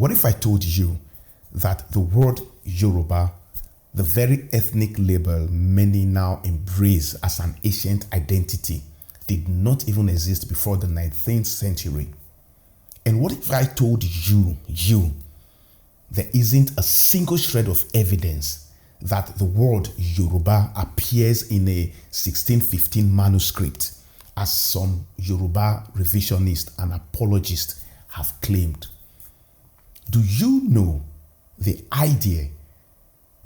What if I told you that the word Yoruba, the very ethnic label many now embrace as an ancient identity, did not even exist before the 19th century? And what if I told you, there isn't a single shred of evidence that the word Yoruba appears in a 1615 manuscript, as some Yoruba revisionists and apologists have claimed? Do you know the idea,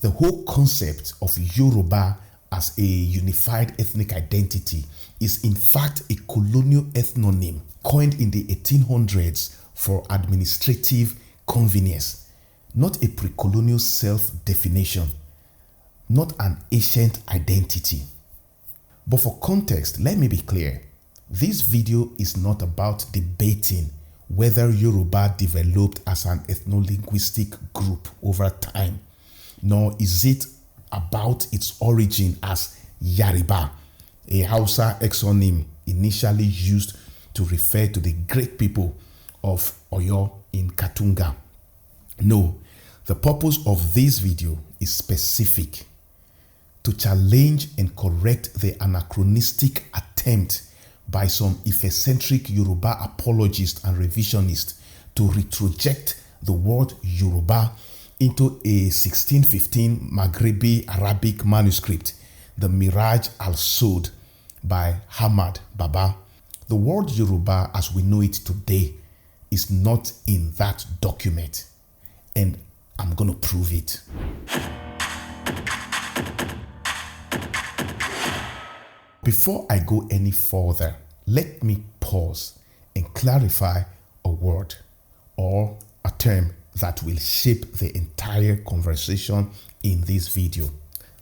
the whole concept of Yoruba as a unified ethnic identity is in fact a colonial ethnonym coined in the 1800s for administrative convenience, not a pre-colonial self-definition, not an ancient identity. But for context, let me be clear. This video is not about debating whether Yoruba developed as an ethno-linguistic group over time, nor is it about its origin as Yariba, a Hausa exonym initially used to refer to the great people of Oyo in Katunga. No, the purpose of this video is specific: to challenge and correct the anachronistic attempt by some Ife-centric Yoruba apologists and revisionists to retroject the word Yoruba into a 1615 Maghrebi Arabic manuscript, the Miʿrāj al-Suʿūd by Ahmad Baba. The word Yoruba as we know it today is not in that document, and I'm going to prove it. Before I go any further, let me pause and clarify a word or a term that will shape the entire conversation in this video: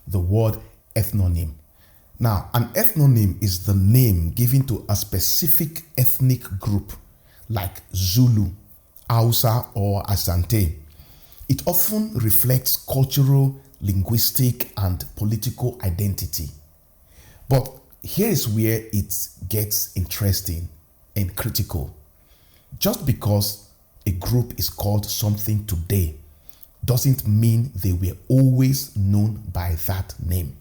the word ethnonym. Now, an ethnonym is the name given to a specific ethnic group like Zulu, Hausa, or Asante. It often reflects cultural, linguistic, and political identity. But here is where it gets interesting and critical. Just because a group is called something today doesn't mean they were always known by that name.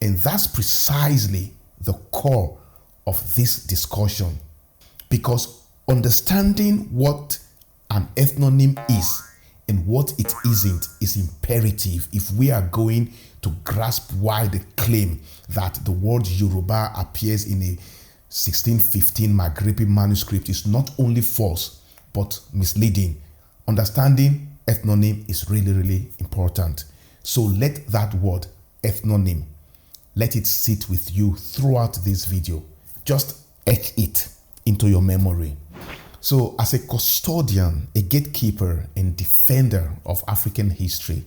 And that's precisely the core of this discussion, because understanding what an ethnonym is and what it isn't is imperative if we are going to grasp why the claim that the word Yoruba appears in a 1615 Maghrebi manuscript is not only false but misleading. Understanding ethnonym is really, really important. So let that word ethnonym, let it sit with you throughout this video. Just etch it into your memory. So as a custodian, a gatekeeper, and defender of African history,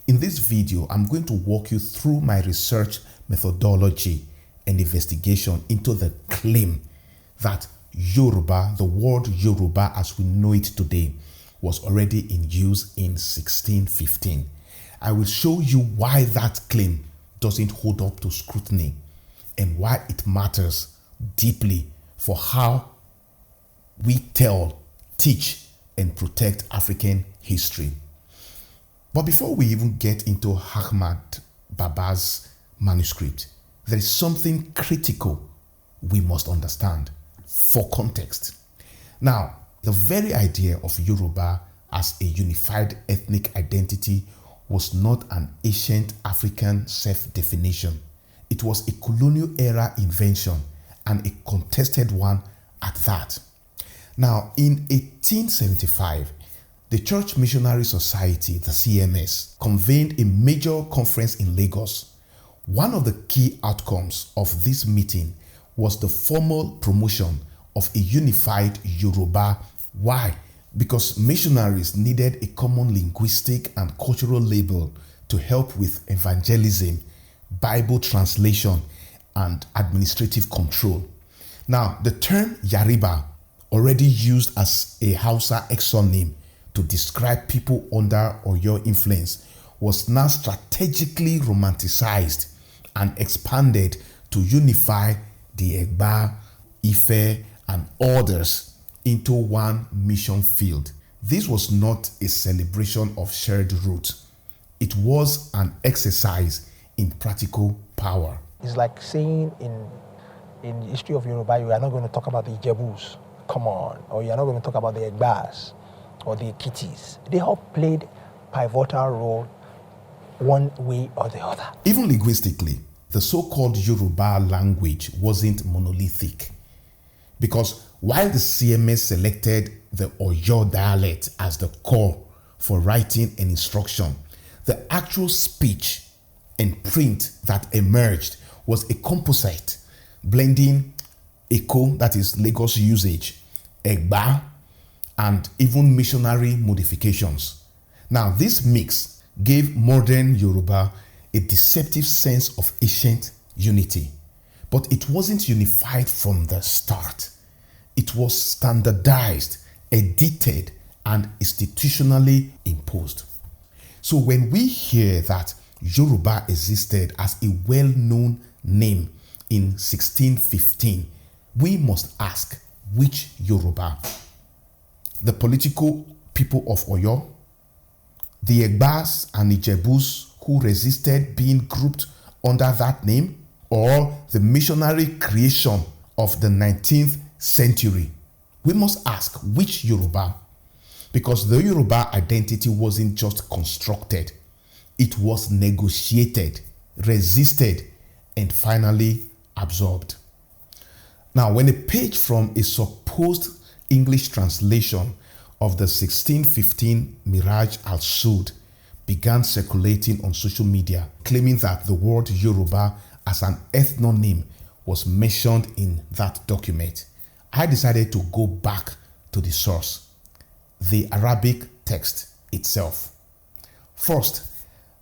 in this video, I'm going to walk you through my research methodology and investigation into the claim that Yoruba, the word Yoruba as we know it today, was already in use in 1615. I will show you why that claim doesn't hold up to scrutiny and why it matters deeply for how we tell, teach, and protect African history. But before we even get into Ahmad Baba's manuscript, there is something critical we must understand for context. Now, the very idea of Yoruba as a unified ethnic identity was not an ancient African self-definition. It was a colonial era invention, and a contested one at that. Now, in 1875, the Church Missionary Society, the CMS, convened a major conference in Lagos. One of the key outcomes of this meeting was the formal promotion of a unified Yoruba. Why? Because missionaries needed a common linguistic and cultural label to help with evangelism, Bible translation, and administrative control. Now, the term Yariba, already used as a Hausa exonym to describe people under Oyo influence, was now strategically romanticized and expanded to unify the Egba, Ife, and others into one mission field, This was not a celebration of shared roots. It was an exercise in practical power. It's like saying in the history of Yoruba, you are not going to talk about the Ijebus, come on, or you are not going to talk about the Egbas or the Kitis. They all played pivotal role one way or the other. Even linguistically, the so-called Yoruba language wasn't monolithic, because while the CMS selected the Oyo dialect as the core for writing and instruction, the actual speech and print that emerged was a composite, blending Eko, that is Lagos usage, Egba, and even missionary modifications. Now, this mix gave modern Yoruba a deceptive sense of ancient unity, but it wasn't unified from the start. It was standardized, edited, and institutionally imposed. So when we hear that Yoruba existed as a well-known name in 1615, we must ask, which Yoruba? The political people of Oyo, the Egbas and Ijebus who resisted being grouped under that name, or the missionary creation of the 19th century? We must ask, which Yoruba? Because the Yoruba identity wasn't just constructed, it was negotiated, resisted, and finally absorbed. Now, when a page from a supposed English translation of the 1615 Miṟrāj al-Suʿūd began circulating on social media, claiming that the word Yoruba as an ethnonym was mentioned in that document, I decided to go back to the source, the Arabic text itself. First,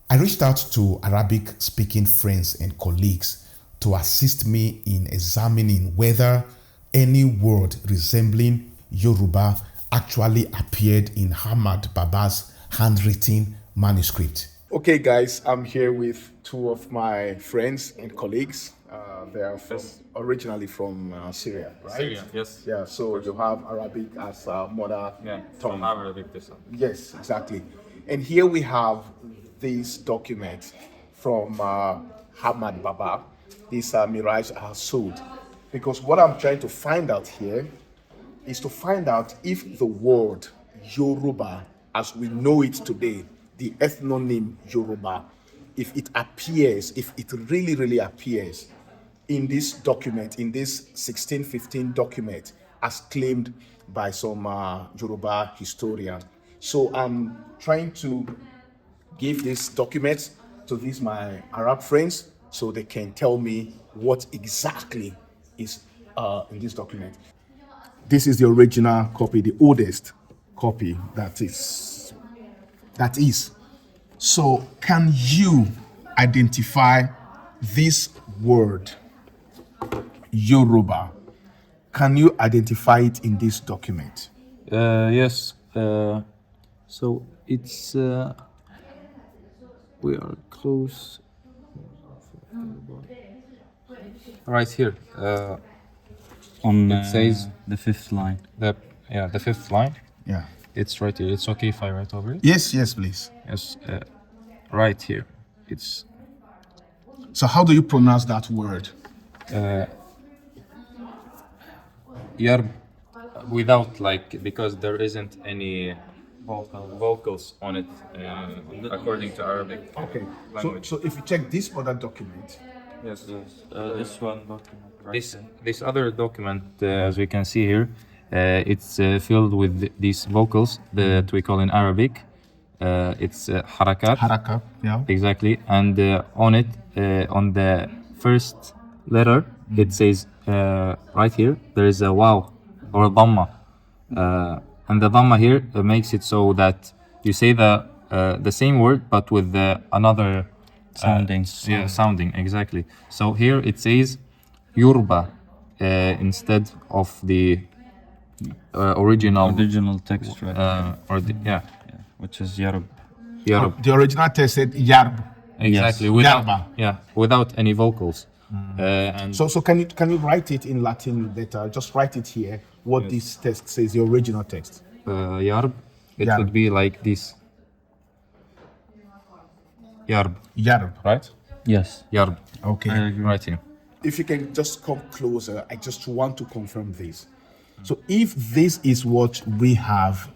I reached out to Arabic-speaking friends and colleagues to assist me in examining whether any word resembling Yoruba actually appeared in Ahmad Baba's handwritten manuscript. Okay, guys, I'm here with two of my friends and colleagues. They are originally from Syria, right? Syria, yes. Yeah, so you have Arabic as mother tongue. From Arabic this one. Yes, exactly. And here we have this document from Ahmad Baba, this Miṟrāj al-Suʿūd. Because what I'm trying to find out here is to find out if the word Yoruba, as we know it today, the ethnonym Yoruba, if it appears, if it really appears in this document, in this 1615 document, as claimed by some Yoruba historian. So I'm trying to give this document to these my Arab friends so they can tell me what exactly is in this document. This is the original copy, the oldest copy that is. So can you identify this word, Yoruba? Can you identify it in this document? Yes. So it's we are close. Right here. It says the fifth line. the fifth line. Yeah. It's right here. It's okay if I write over it. Yes, please. Yes. Right here. It's So how do you pronounce that word? Yurba, without because there isn't any vocals on it according to Arabic. Okay. Language. So if you check this other document, Yes. This one document. Right This other document, as we can see here, it's filled with these vocals that we call in Arabic. It's harakat. haraka, yeah. Exactly, and on it, on the first letter, it says right here there is a wow or a damma, and the damma here makes it so that you say the same word but with another sounding. sounding exactly. So here it says Yurba instead of the original text, right? Which is Yarb. Yarb. The original text said Yarb. Exactly. Yes. Without any vocals. And So can you write it in Latin letter? Just write it here. What this text says, the original text. Yarb. it Yarb. would be like this. Yarb, Yarb. right? Yes. Yarb, Okay. right here. If you can just come closer, I just want to confirm this. So if this is what we have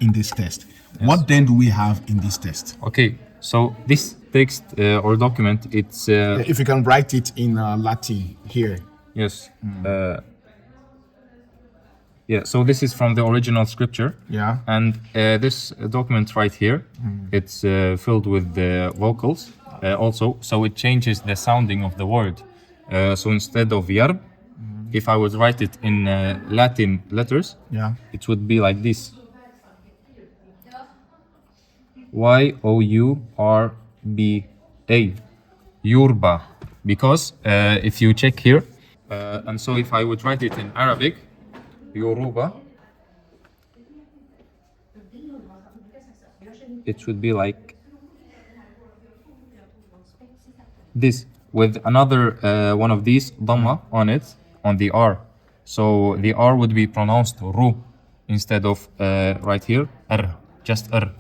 in this test, what then do we have in this test? Okay, so this text or document, it's If you can write it in Latin here. yes. Yeah, so this is from the original scripture. Yeah. And this document right here, it's filled with the vocals also, so it changes the sounding of the word. So instead of yarb, if I would write it in Latin letters, Yeah. it would be like this. Yourba, Yurba. Because if you check here, and so if I would write it in Arabic, Yoruba, it should be like this, with another one of these damma on it, on the R. So the R would be pronounced ru instead of right here, r, just r.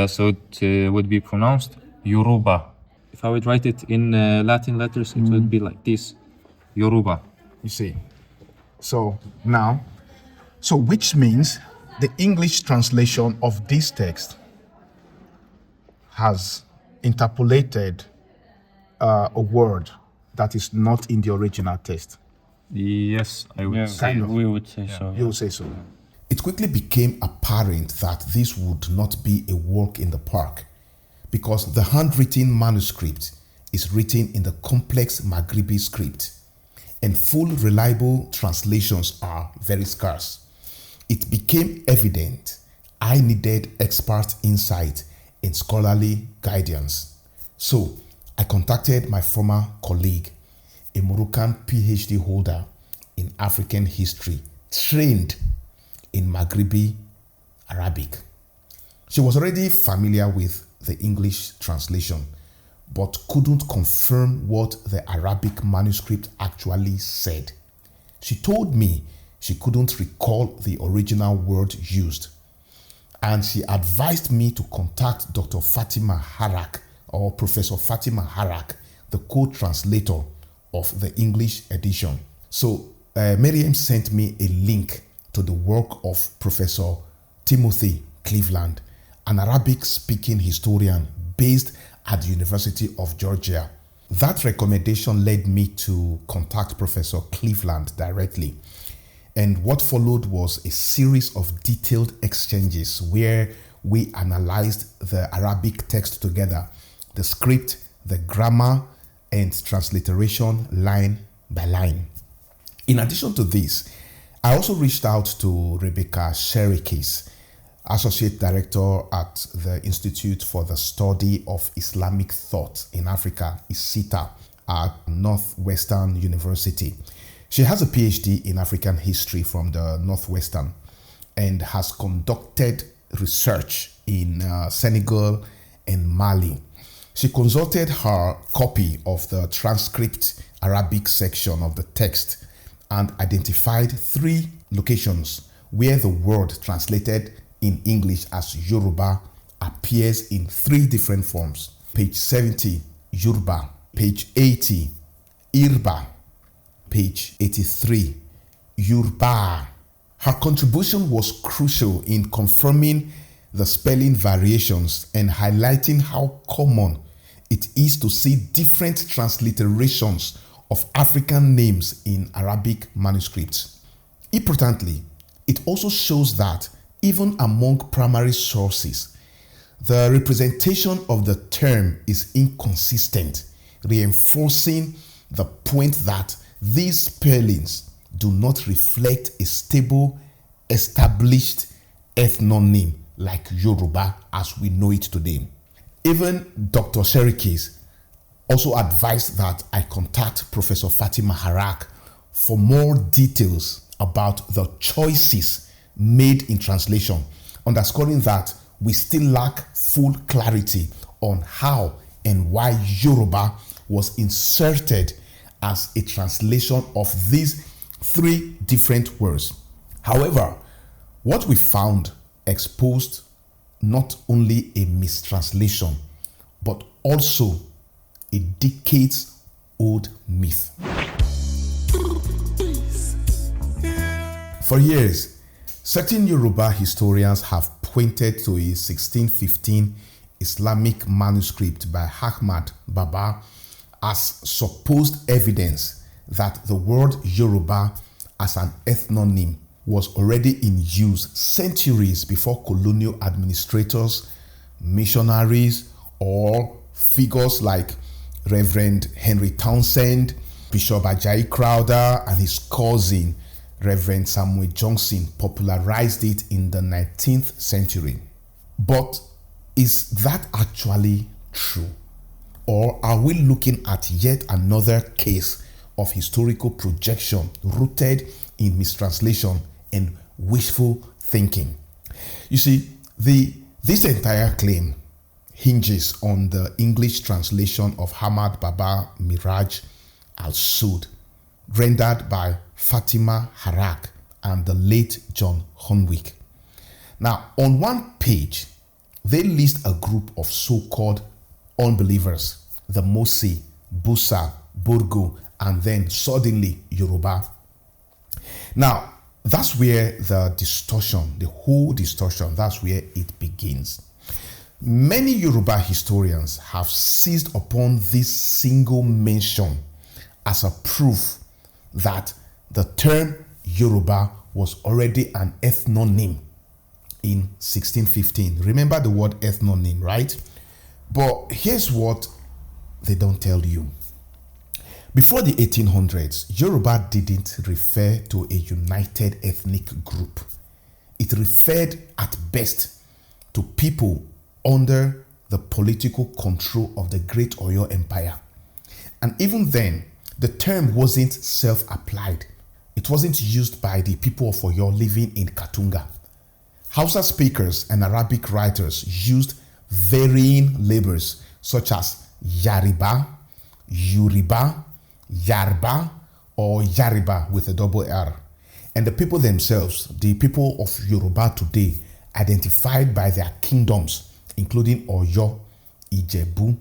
So it would be pronounced Yoruba. If I would write it in Latin letters, it would be like this, Yoruba. You see. So now, so which means the English translation of this text has interpolated a word that is not in the original text. Yes, I would say. Kind of. We would say so. You will say so. It quickly became apparent that this would not be a walk in the park because the handwritten manuscript is written in the complex Maghribi script and full reliable translations are very scarce. It became evident I needed expert insight and scholarly guidance. So I contacted my former colleague, a Moroccan PhD holder in African history, trained in Maghribi Arabic. She was already familiar with the English translation, but couldn't confirm what the Arabic manuscript actually said. She told me she couldn't recall the original word used, and she advised me to contact Dr. Fatima Harak or Professor Fatima Harak, the co-translator of the English edition. So Miriam sent me a link to the work of Professor Timothy Cleveland, an Arabic-speaking historian based at the University of Georgia. That recommendation led me to contact Professor Cleveland directly. And what followed was a series of detailed exchanges where we analyzed the Arabic text together, the script, the grammar, and transliteration line by line. In addition to this, I also reached out to Rebecca Sherikis, Associate Director at the Institute for the Study of Islamic Thought in Africa, ISITA, at Northwestern University. She has a PhD in African history from the Northwestern and has conducted research in Senegal and Mali. She consulted her copy of the transcript Arabic section of the text and identified 3 locations where the word translated in English as Yoruba appears in 3 different forms. Page 70, Yurba. Page 80, Irba. Page 83, Yurba. Her contribution was crucial in confirming the spelling variations and highlighting how common it is to see different transliterations of African names in Arabic manuscripts. Importantly, it also shows that even among primary sources, the representation of the term is inconsistent, reinforcing the point that these spellings do not reflect a stable, established ethnonym like Yoruba as we know it today. Even Dr. Sherikis also advised that I contact Professor Fatima Harak for more details about the choices made in translation, underscoring that we still lack full clarity on how and why Yoruba was inserted as a translation of these 3 different words. However, what we found exposed not only a mistranslation, but also a decades-old myth. For years, certain Yoruba historians have pointed to a 1615 Islamic manuscript by Ahmad Baba as supposed evidence that the word Yoruba as an ethnonym was already in use centuries before colonial administrators, missionaries, or figures like Reverend Henry Townsend, Bishop Ajayi Crowther, and his cousin Reverend Samuel Johnson popularized it in the 19th century. But is that actually true? Or are we looking at yet another case of historical projection rooted in mistranslation and wishful thinking? You see, this entire claim hinges on the English translation of Ahmad Baba Miʿrāj al-Suʿūd, rendered by Fatima Harak and the late John Hunwick. Now, on one page, they list a group of so-called unbelievers, the Mosi, Busa, Burgu, and then suddenly Yoruba. Now, that's where the distortion, the whole distortion, that's where it begins. Many Yoruba historians have seized upon this single mention as a proof that the term Yoruba was already an ethnonym in 1615. Remember the word ethnonym, right? But here's what they don't tell you. Before the 1800s, Yoruba didn't refer to a united ethnic group. It referred at best to people under the political control of the Great Oyo Empire. And even then, the term wasn't self-applied. It wasn't used by the people of Oyo living in Katunga. Hausa speakers and Arabic writers used varying labels such as Yariba, Yuriba, Yarba, or Yariba with a double R. And the people themselves, the people of Yoruba today, identified by their kingdoms, including Oyo, Ijebu,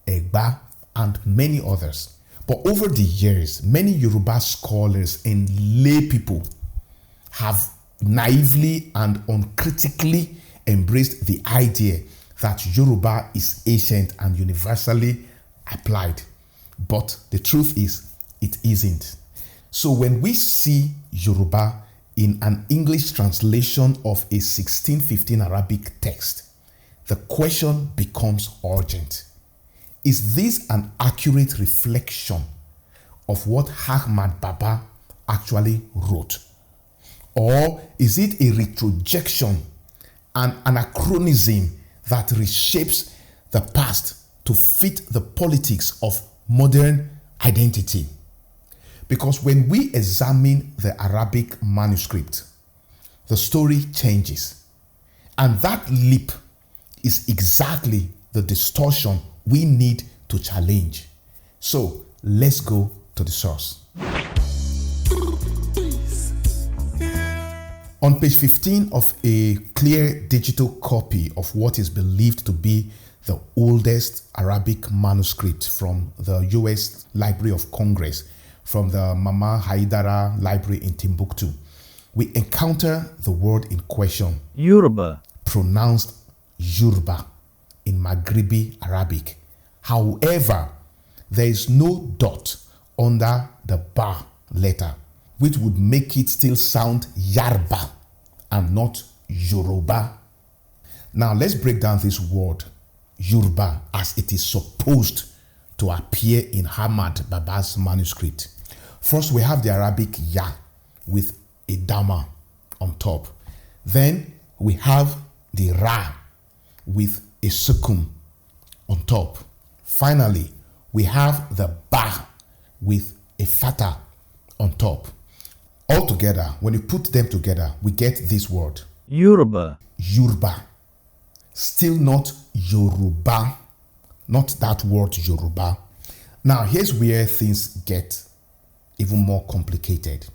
Egba, and many others. But over the years, many Yoruba scholars and lay people have naively and uncritically embraced the idea that Yoruba is ancient and universally applied. But the truth is, it isn't. So when we see Yoruba in an English translation of a 1615 Arabic text, the question becomes urgent. Is this an accurate reflection of what Ahmad Baba actually wrote? Or is it a retrojection, an anachronism that reshapes the past to fit the politics of modern identity? Because when we examine the Arabic manuscript, the story changes. And that leap is exactly the distortion we need to challenge. So let's go to the source. On page 15 of a clear digital copy of what is believed to be the oldest Arabic manuscript from the US Library of Congress, from the Mama Haidara Library in Timbuktu, we encounter the word in question, Yurba, pronounced Yurba in Maghribi Arabic. However, there is no dot under the ba letter, which would make it still sound Yarba and not Yoruba. Now let's break down this word Yurba as it is supposed to appear in Ahmad Baba's manuscript. First, we have the Arabic ya with a damma on top. Then we have the ra with a sukun on top. Finally, we have the ba with a fatha on top. All together, when you put them together, we get this word. Yurba, Yurba. Still not Yoruba. Not that word Yoruba. Now, here's where things get even more complicated.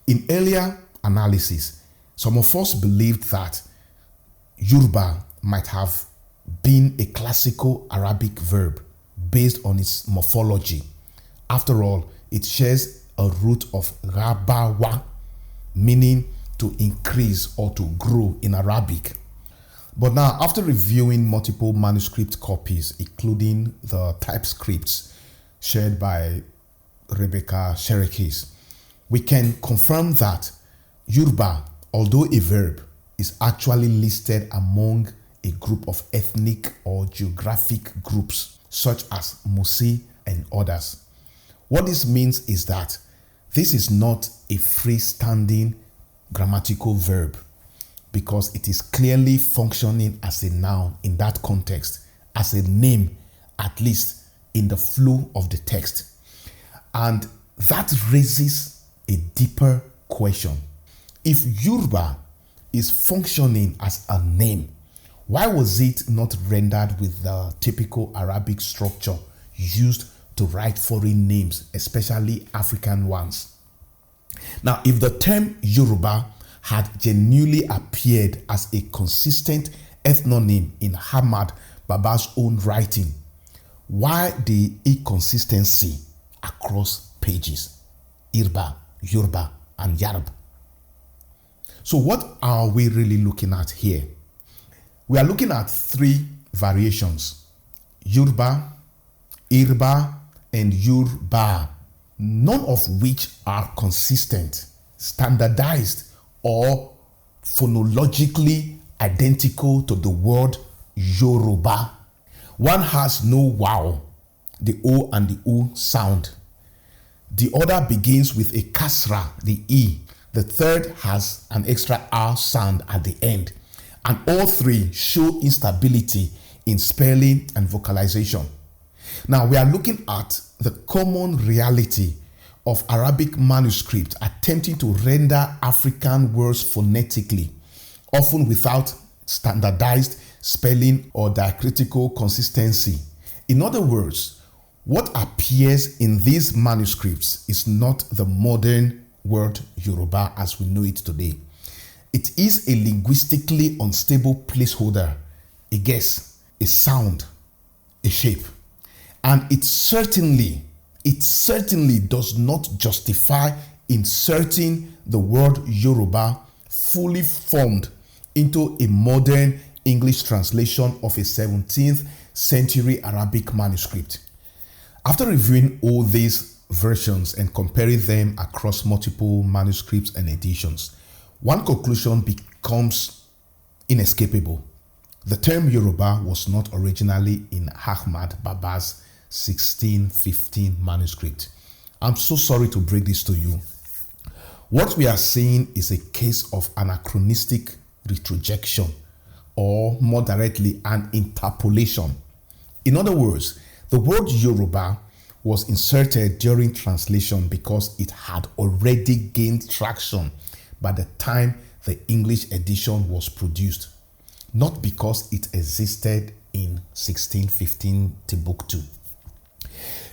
In earlier analysis, some of us believed that Yurba might have been a classical Arabic verb based on its morphology. After all, it shares a root of rabawa, meaning to increase or to grow in Arabic. But now, after reviewing multiple manuscript copies, including the typescripts shared by Rebecca Sherekis, we can confirm that Yurba, although a verb, is actually listed among a group of ethnic or geographic groups such as Musi and others. What this means is that this is not a freestanding grammatical verb because it is clearly functioning as a noun in that context, as a name, at least in the flow of the text. And that raises a deeper question. If Yurba is functioning as a name, why was it not rendered with the typical Arabic structure used to write foreign names, especially African ones? Now, if the term Yoruba had genuinely appeared as a consistent ethnonym in Ahmad Baba's own writing, why the inconsistency across pages? Irba, Yurba, and Yarb. So what are we really looking at here? We are looking at three variations: Yurba, Irba, and Yurba, none of which are consistent, standardized, or phonologically identical to the word Yoruba. One has no vowel, the O and the U sound. The other begins with a kasra, the E. The third has an extra R sound at the end. And all three show instability in spelling and vocalization. Now we are looking at the common reality of Arabic manuscript attempting to render African words phonetically, often without standardized spelling or diacritical consistency. In other words, what appears in these manuscripts is not the modern word Yoruba as we know it today. It is a linguistically unstable placeholder, a guess, a sound, a shape. And it certainly does not justify inserting the word Yoruba fully formed into a modern English translation of a 17th century Arabic manuscript. After reviewing all these versions and comparing them across multiple manuscripts and editions, one conclusion becomes inescapable. The term Yoruba was not originally in Ahmad Baba's 1615 manuscript. I'm so sorry to break this to you. What we are seeing is a case of anachronistic retrojection, or more directly, an interpolation. In other words, the word Yoruba was inserted during translation because it had already gained traction by the time the English edition was produced, not because it existed in 1615 Timbuktu.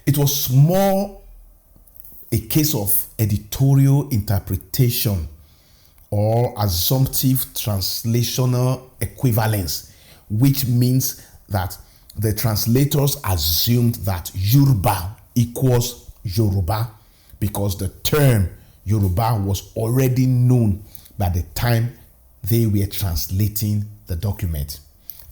It was more a case of editorial interpretation or assumptive translational equivalence, which means that the translators assumed that Yurba equals Yoruba because the term Yoruba was already known by the time they were translating the document.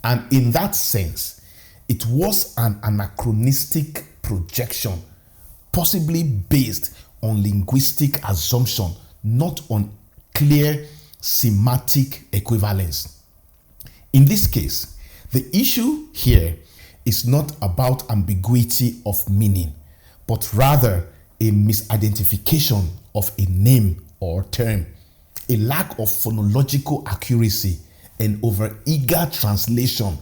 And in that sense, it was an anachronistic projection, possibly based on linguistic assumption, not on clear semantic equivalence. In this case, the issue here is not about ambiguity of meaning, but rather a misidentification of a name or term, a lack of phonological accuracy, and over-eager translation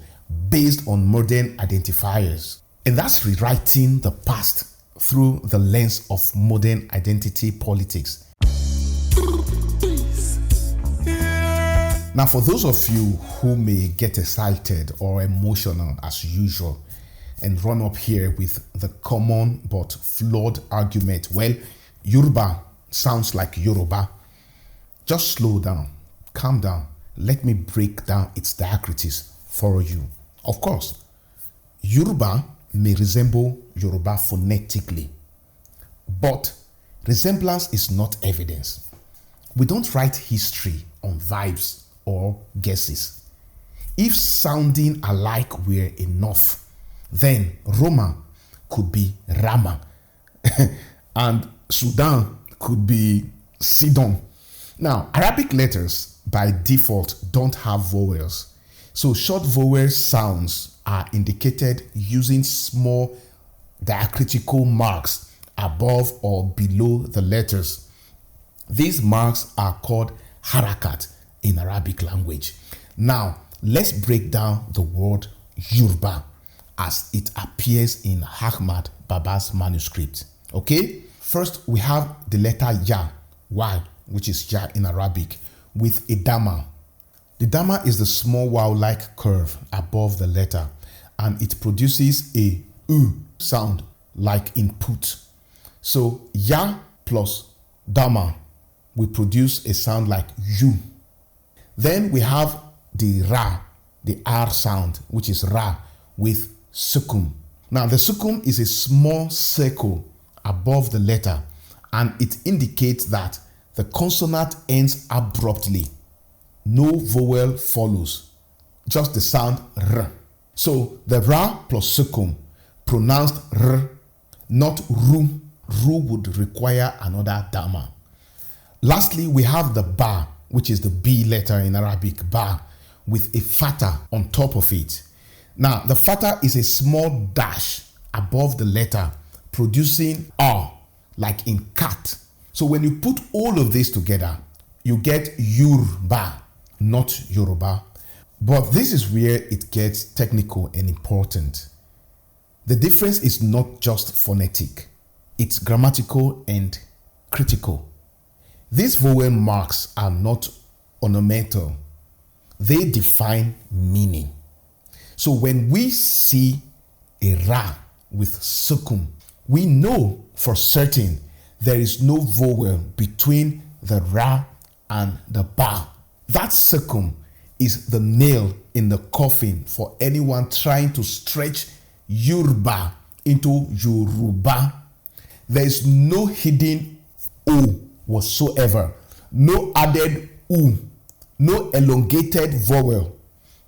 based on modern identifiers. And that's rewriting the past through the lens of modern identity politics. Now, for those of you who may get excited or emotional as usual and run up here with the common but flawed argument, well, Yoruba sounds like Yoruba, just slow down, calm down. Let me break down its diacritics for you. Of course, Yoruba may resemble Yoruba phonetically, but resemblance is not evidence. We don't write history on vibes or guesses. If sounding alike were enough, then Roma could be Rama and Sudan could be Sidon. Now, Arabic letters by default don't have vowels. So short vowel sounds are indicated using small diacritical marks above or below the letters. These marks are called harakat in Arabic language. Now, let's break down the word Yurba as it appears in Ahmad Baba's manuscript. Okay? First, we have the letter Ya, Y, which is Ya in Arabic, with a damma. The damma is the small wow-like curve above the letter, and it produces a U sound like input. So Ya plus damma will produce a sound like U. Then we have the Ra, the R sound, which is Ra, with sukun. Now the sukun is a small circle above the letter, and it indicates that the consonant ends abruptly. No vowel follows, just the sound R. So the Ra plus sukun, pronounced R, not Ru. Ru would require another damma. Lastly, we have the Ba, which is the B letter in Arabic, Ba, with a fatha on top of it. Now, the fatha is a small dash above the letter, producing R, like in cat. So when you put all of this together, you get Yurba, not Yoruba. But this is where it gets technical and important. The difference is not just phonetic, it's grammatical and critical. These vowel marks are not ornamental, they define meaning. So when we see a Ra with sukun, we know for certain there is no vowel between the Ra and the Ba. That sukun is the nail in the coffin for anyone trying to stretch Yurba into Yoruba. There is no hidden O whatsoever, no added U, no elongated vowel,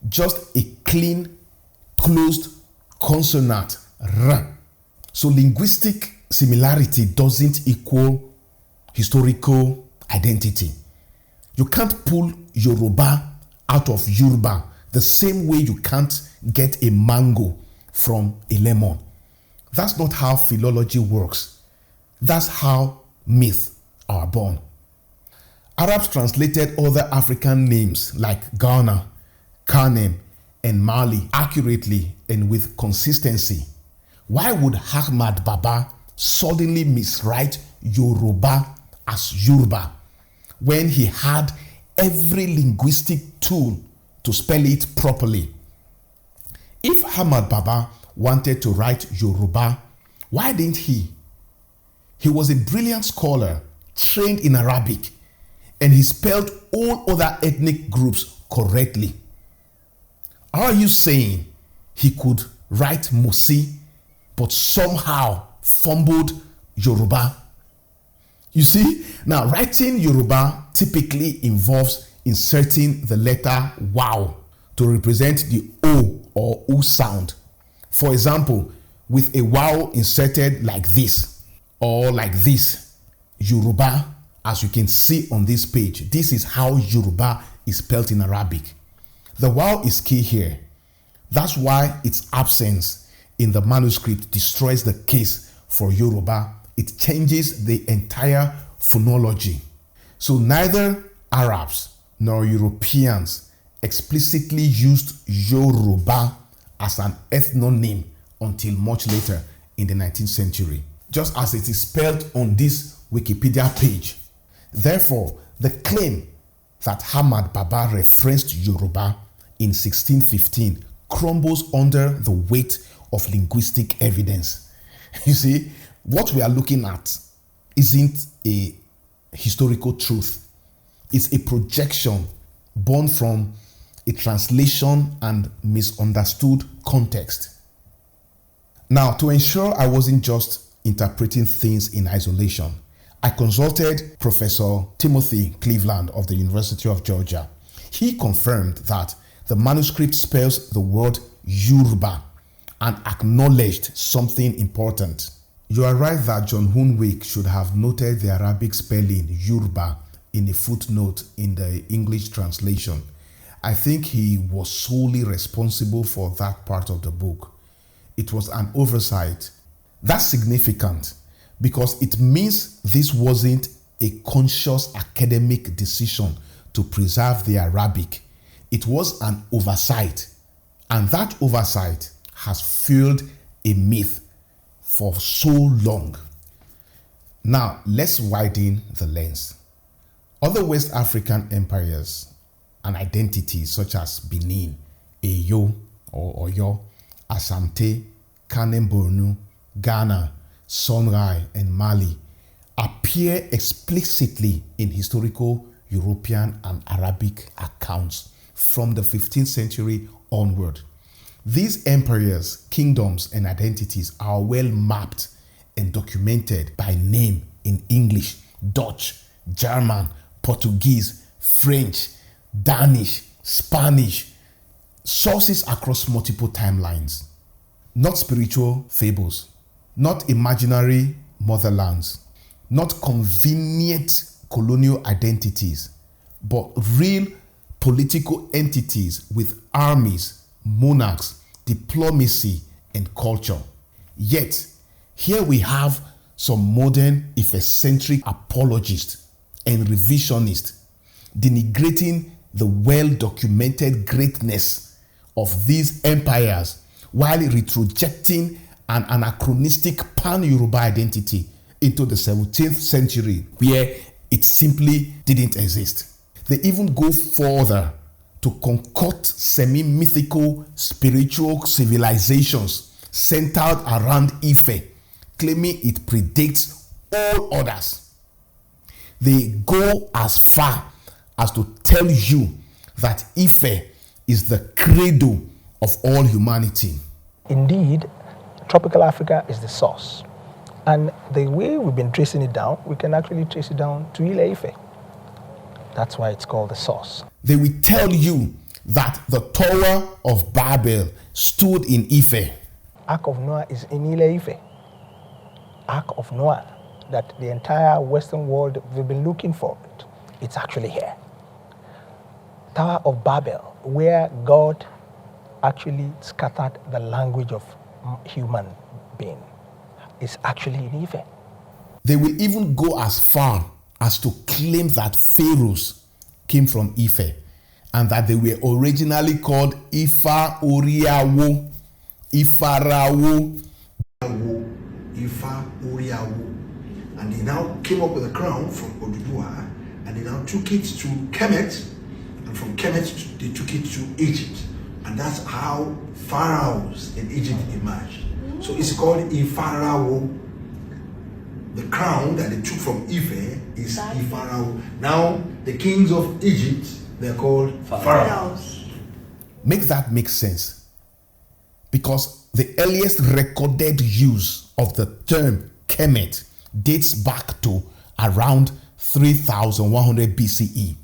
just a clean, closed consonant, R. So linguistic similarity doesn't equal historical identity. You can't pull Yoruba out of Yurba the same way you can't get a mango from a lemon. That's not how philology works. That's how myths are born. Arabs translated other African names like Ghana, Kanem, and Mali accurately and with consistency. Why would Ahmad Baba suddenly miswrite Yoruba as Yurba when he had every linguistic tool to spell it properly? If Ahmad Baba wanted to write Yoruba, why didn't he? He was a brilliant scholar, trained in Arabic, and he spelled all other ethnic groups correctly. Are you saying he could write Musi, but somehow fumbled Yoruba? You see, now writing Yoruba typically involves inserting the letter wow to represent the O or U sound. For example, with a wow inserted like this or like this, Yoruba, as you can see on this page, this is how Yoruba is spelled in Arabic. The wow is key here. That's why its absence in the manuscript destroys the case for Yoruba. It changes the entire phonology. So neither Arabs nor Europeans explicitly used Yoruba as an ethnonym until much later in the 19th century, just as it is spelled on this Wikipedia page. Therefore, the claim that Ahmad Baba referenced Yoruba in 1615 crumbles under the weight of linguistic evidence. You see, what we are looking at isn't a historical truth. It's a projection born from a translation and misunderstood context. Now, to ensure I wasn't just interpreting things in isolation, I consulted Professor Timothy Cleveland of the University of Georgia. He confirmed that the manuscript spells the word Yurba and acknowledged something important. You are right that John Hoonwick should have noted the Arabic spelling Yurba in a footnote in the English translation. I think he was solely responsible for that part of the book. It was an oversight. That's significant because it means this wasn't a conscious academic decision to preserve the Arabic. It was an oversight, and that oversight has fueled a myth for so long. Now, let's widen the lens. Other West African empires and identities such as Benin, Eyo or Oyo, Asante, Kanem Bornu, Ghana, Songhai, and Mali appear explicitly in historical European and Arabic accounts from the 15th century onward. These empires, kingdoms, and identities are well mapped and documented by name in English, Dutch, German, Portuguese, French, Danish, Spanish, sources across multiple timelines. Not spiritual fables, not imaginary motherlands, not convenient colonial identities, but real political entities with armies, monarchs, diplomacy, and culture. Yet, here we have some modern Ife-centric apologists and revisionists denigrating the well-documented greatness of these empires while retrojecting an anachronistic pan-Yoruba identity into the 17th century where it simply didn't exist. They even go further to concoct semi-mythical spiritual civilizations centered around Ife, claiming it predates all others. They go as far as to tell you that Ife is the credo of all humanity. Indeed, tropical Africa is the source. And the way we've been tracing it down, we can actually trace it down to Ile Ife. That's why it's called the source. They will tell you that the Tower of Babel stood in Ife. Ark of Noah is in Ile Ife. Ark of Noah, that the entire Western world, we've been looking for it. It's actually here. Tower of Babel, where God actually scattered the language of human being, is actually in Ife. They will even go as far as to claim that pharaohs came from Ife and that they were originally called Ifa-Oriawo, Ifarawo, Ifa-Oriawo. And they now came up with a crown from Oduduwa, and they now took it to Kemet, and from Kemet they took it to Egypt. And that's how pharaohs in Egypt emerged. So it's called Ifarawo. The crown that they took from Ife is Ifarawo. Now the kings of Egypt, they're called pharaohs. Make that make sense. Because the earliest recorded use of the term Kemet dates back to around 3100 BCE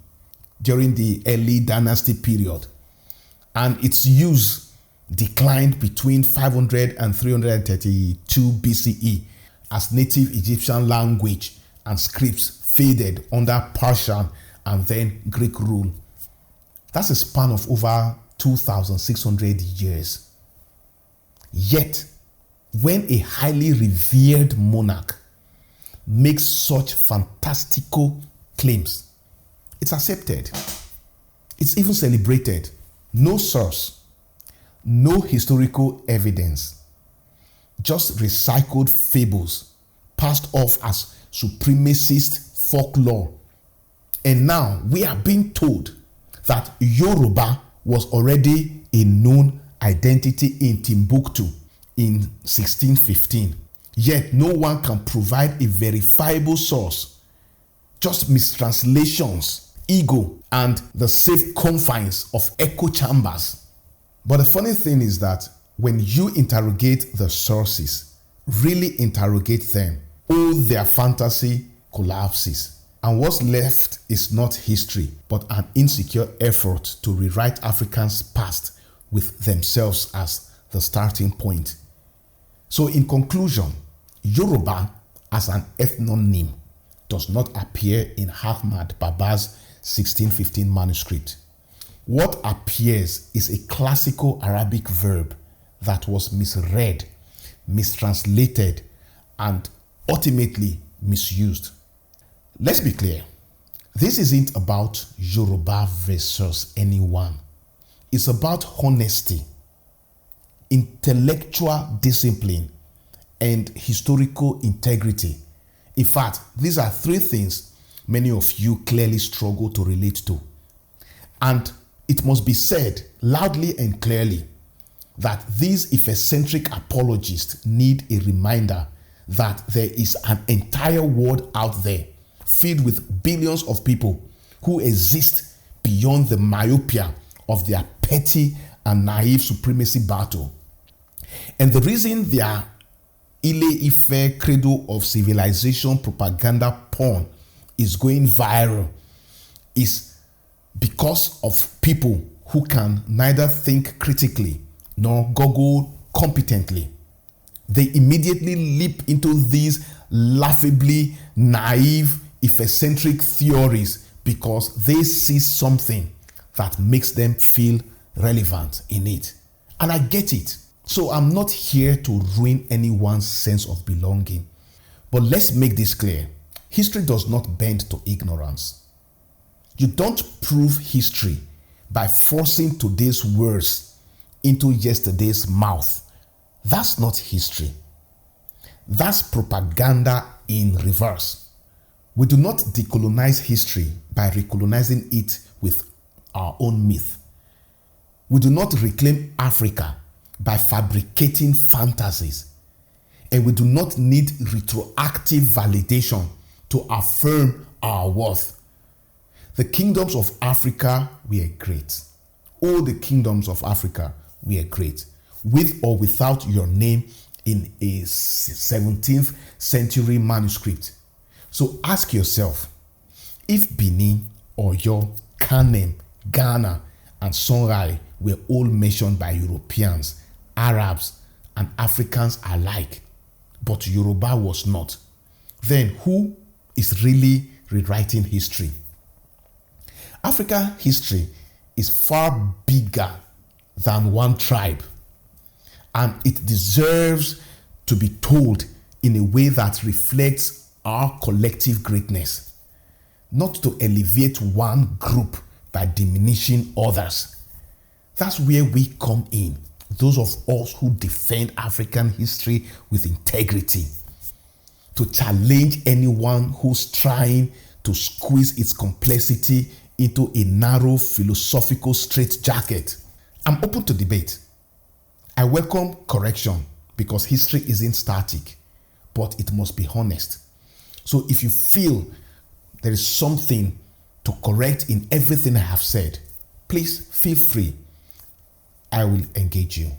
during the early dynasty period. And its use declined between 500 and 332 BCE as native Egyptian language and scripts faded under Persian and then Greek rule. That's a span of over 2,600 years. Yet, when a highly revered monarch makes such fantastical claims, it's accepted. It's even celebrated. No source, no historical evidence, just recycled fables passed off as supremacist folklore. And now we are being told that Yoruba was already a known identity in Timbuktu in 1615. Yet no one can provide a verifiable source, just mistranslations ego, and the safe confines of echo chambers. But the funny thing is that when you interrogate the sources, really interrogate them, all their fantasy collapses. And what's left is not history, but an insecure effort to rewrite Africans' past with themselves as the starting point. So in conclusion, Yoruba as an ethnonym does not appear in Ahmad Baba's 1615 manuscript. What appears is a classical Arabic verb that was misread, mistranslated, and ultimately misused. Let's be clear. This isn't about Yoruba versus anyone. It's about honesty, intellectual discipline, and historical integrity. In fact, these are three things many of you clearly struggle to relate to. And it must be said loudly and clearly that these Ife-centric apologists need a reminder that there is an entire world out there filled with billions of people who exist beyond the myopia of their petty and naive supremacy battle. And the reason their Ile-Ife cradle of civilization propaganda porn is going viral is because of people who can neither think critically nor Google competently. They immediately leap into these laughably naive, Ife-centric theories because they see something that makes them feel relevant in it. And I get it. So I'm not here to ruin anyone's sense of belonging. But let's make this clear. History does not bend to ignorance. You don't prove history by forcing today's words into yesterday's mouth. That's not history. That's propaganda in reverse. We do not decolonize history by recolonizing it with our own myth. We do not reclaim Africa by fabricating fantasies. And we do not need retroactive validation to affirm our worth. The kingdoms of Africa were great. All the kingdoms of Africa were great, with or without your name in a 17th century manuscript. So ask yourself, if Benin, Oyo, Kanem, Ghana, and Songhai were all mentioned by Europeans, Arabs, and Africans alike, but Yoruba was not, then who is really rewriting history? African history is far bigger than one tribe, and it deserves to be told in a way that reflects our collective greatness, not to elevate one group by diminishing others. That's where we come in, those of us who defend African history with integrity, to challenge anyone who's trying to squeeze its complexity into a narrow philosophical straitjacket. I'm open to debate. I welcome correction because history isn't static, but it must be honest. So if you feel there is something to correct in everything I have said, please feel free. I will engage you.